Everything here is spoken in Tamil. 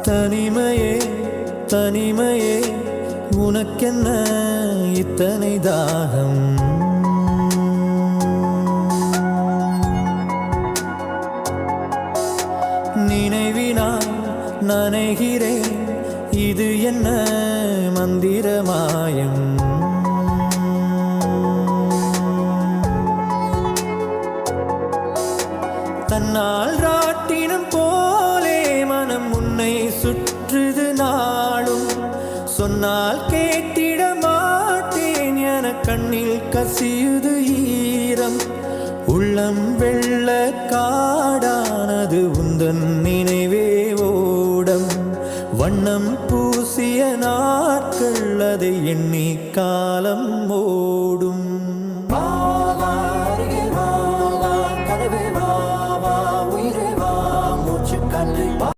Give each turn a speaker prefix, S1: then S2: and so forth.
S1: தனிமையே தனிமையே உனக்கென்ன இத்தனை தாகம்? நினைவினால் நனைகிறேன், இது என்ன மந்திர மாயம்? தன்னால் ராட்டினம் போலே மனம் உன்னை சுற்றுது நாளும். சொன்னால் கேட்டிட மாட்டேன் என கண்ணில் கசியுது ஈரம். உள்ளம் வெள்ள காடானது உந்தன் நினைவே ஓடம். வண்ணம் பூசிய நாட்கள் அதை எண்ணி காலம்